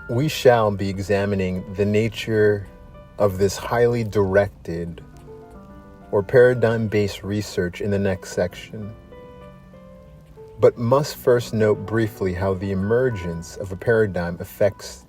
We shall be examining the nature of this highly directed or paradigm-based research in the next section, but must first note briefly how the emergence of a paradigm affects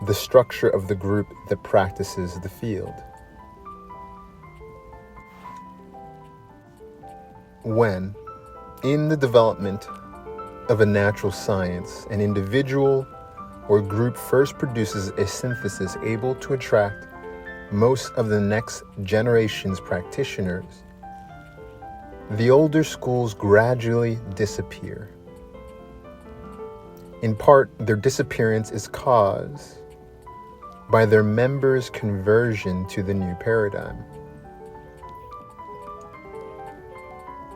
the structure of the group that practices the field. When, in the development of a natural science, an individual or group first produces a synthesis able to attract most of the next generation's practitioners, the older schools gradually disappear. In part, their disappearance is caused by their members' conversion to the new paradigm.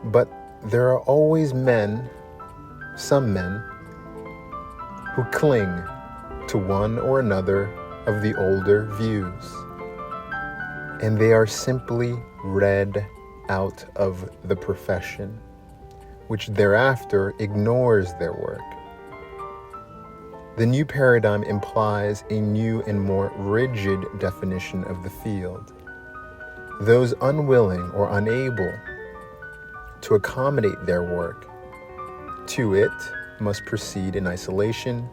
But there are always some men, who cling to one or another of the older views, and they are simply read out of the profession, which thereafter ignores their work. The new paradigm implies a new and more rigid definition of the field. Those unwilling or unable to accommodate their work to it must proceed in isolation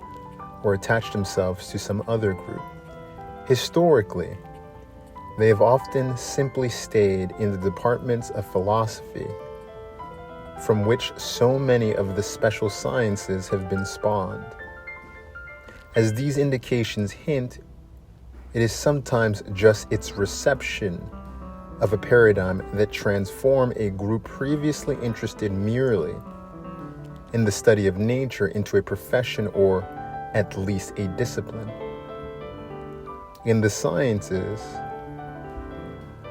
or attach themselves to some other group. Historically, they have often simply stayed in the departments of philosophy from which so many of the special sciences have been spawned. As these indications hint, it is sometimes just its reception of a paradigm that transform a group previously interested merely in the study of nature into a profession or at least a discipline. In the sciences,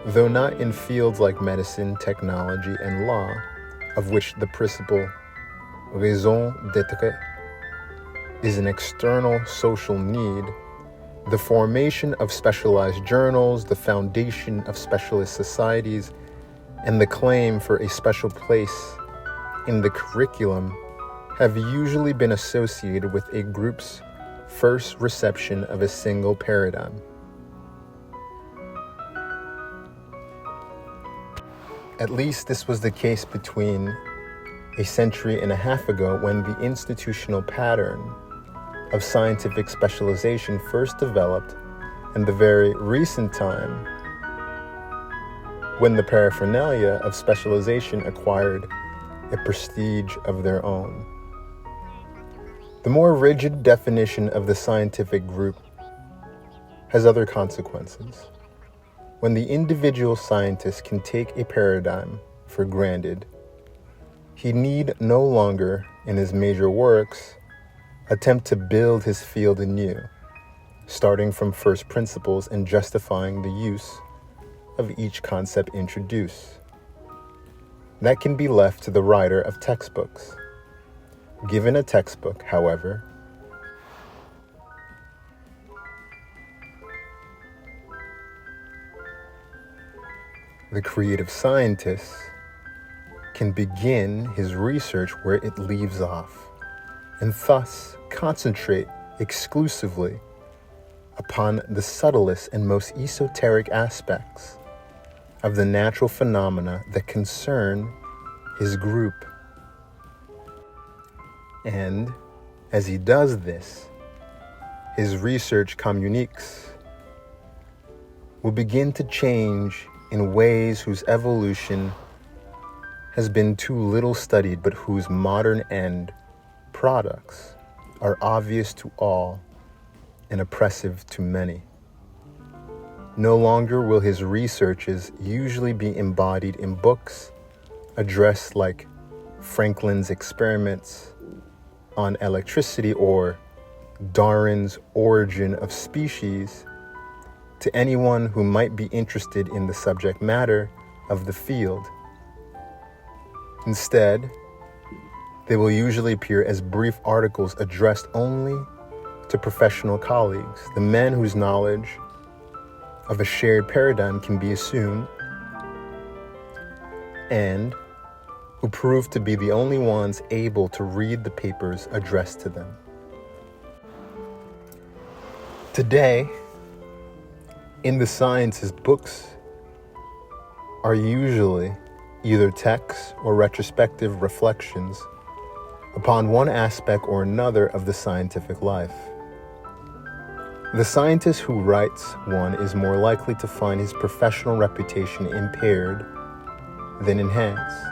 though not in fields like medicine, technology, and law, of which the principal raison d'être is an external social need, the formation of specialized journals, the foundation of specialist societies, and the claim for a special place in the curriculum have usually been associated with a group's first reception of a single paradigm. At least this was the case between a century and a half ago, when the institutional pattern of scientific specialization first developed, and the very recent time when the paraphernalia of specialization acquired a prestige of their own. The more rigid definition of the scientific group has other consequences. When the individual scientist can take a paradigm for granted, he need no longer, in his major works, attempt to build his field anew, starting from first principles and justifying the use of each concept introduced. That can be left to the writer of textbooks. Given a textbook, however, the creative scientist can begin his research where it leaves off, and thus concentrate exclusively upon the subtlest and most esoteric aspects of the natural phenomena that concern his group. And as he does this, his research communiques will begin to change in ways whose evolution has been too little studied, but whose modern end products are obvious to all and oppressive to many. No longer will his researches usually be embodied in books addressed like Franklin's Experiments on Electricity or Darwin's Origin of Species to anyone who might be interested in the subject matter of the field. Instead, they will usually appear as brief articles addressed only to professional colleagues, the men whose knowledge of a shared paradigm can be assumed, and who prove to be the only ones able to read the papers addressed to them. Today, in the sciences, books are usually either texts or retrospective reflections upon one aspect or another of the scientific life. The scientist who writes one is more likely to find his professional reputation impaired than enhanced.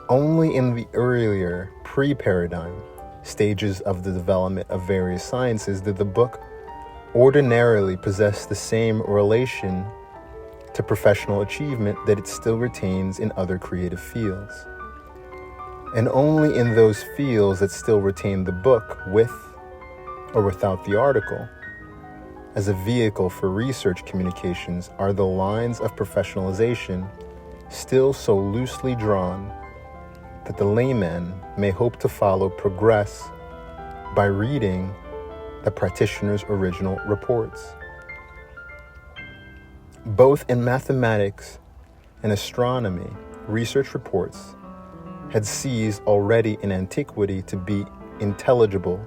Only in the earlier pre-paradigm stages of the development of various sciences did the book ordinarily possess the same relation to professional achievement that it still retains in other creative fields. And only in those fields that still retain the book with or without the article as a vehicle for research communications are the lines of professionalization still so loosely drawn that the layman may hope to follow progress by reading the practitioner's original reports. Both in mathematics and astronomy, research reports had ceased already in antiquity to be intelligible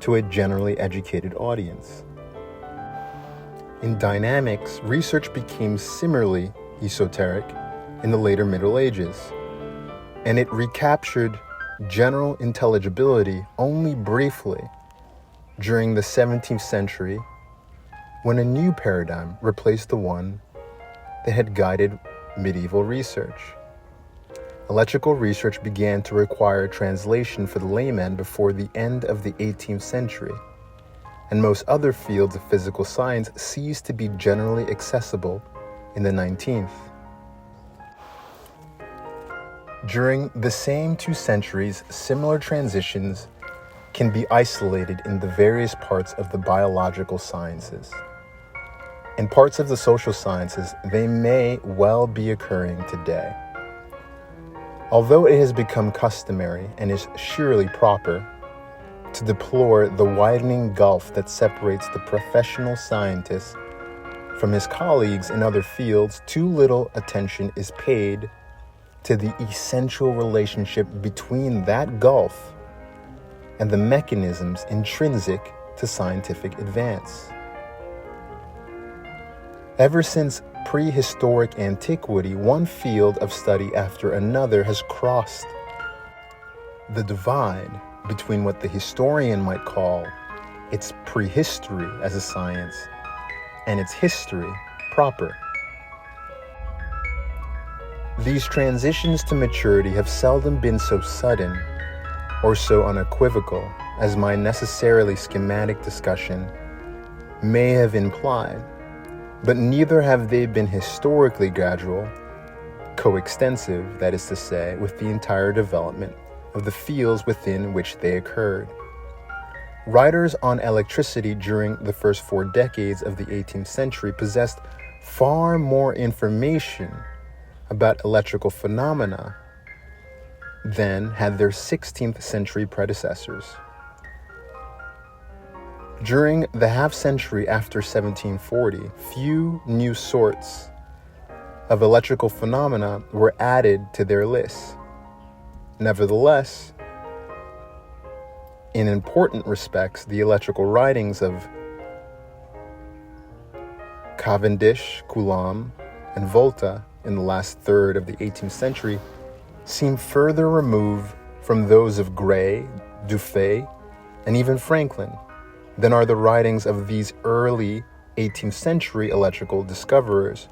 to a generally educated audience. In dynamics, research became similarly esoteric in the later Middle Ages, and it recaptured general intelligibility only briefly during the 17th century when a new paradigm replaced the one that had guided medieval research. Electrical research began to require translation for the layman before the end of the 18th century, and most other fields of physical science ceased to be generally accessible in the 19th. During the same 2 centuries, similar transitions can be isolated in the various parts of the biological sciences. In parts of the social sciences, they may well be occurring today. Although it has become customary and is surely proper to deplore the widening gulf that separates the professional scientist from his colleagues in other fields, too little attention is paid to the essential relationship between that gulf and the mechanisms intrinsic to scientific advance. Ever since prehistoric antiquity, one field of study after another has crossed the divide between what the historian might call its prehistory as a science and its history proper. These transitions to maturity have seldom been so sudden or so unequivocal as my necessarily schematic discussion may have implied, but neither have they been historically gradual, coextensive, that is to say, with the entire development of the fields within which they occurred. Writers on electricity during the first 4 decades of the 18th century possessed far more information about electrical phenomena than had their 16th century predecessors. During the half-century after 1740, few new sorts of electrical phenomena were added to their lists. Nevertheless, in important respects, the electrical writings of Cavendish, Coulomb, and Volta in the last third of the 18th century seem further removed from those of Gray, Dufay, and even Franklin than are the writings of these early 18th century electrical discoverers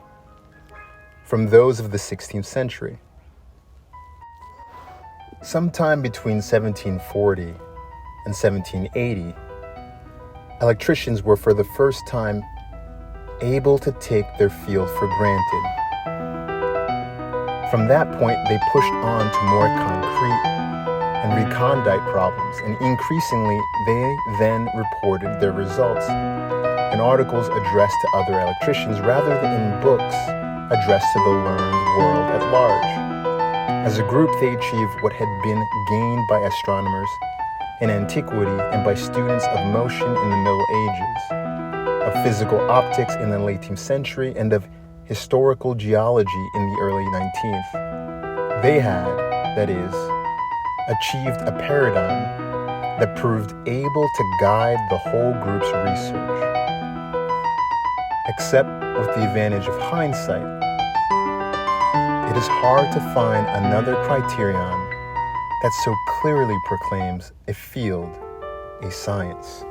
from those of the 16th century. Sometime between 1740 and 1780, electricians were for the first time able to take their field for granted. From that point, they pushed on to more concrete and recondite problems, and increasingly, they then reported their results in articles addressed to other electricians rather than in books addressed to the learned world at large. As a group, they achieved what had been gained by astronomers in antiquity and by students of motion in the Middle Ages, of physical optics in the late 18th century, and of historical geology in the early 19th. They had, that is, achieved a paradigm that proved able to guide the whole group's research. Except with the advantage of hindsight, it is hard to find another criterion that so clearly proclaims a field a science.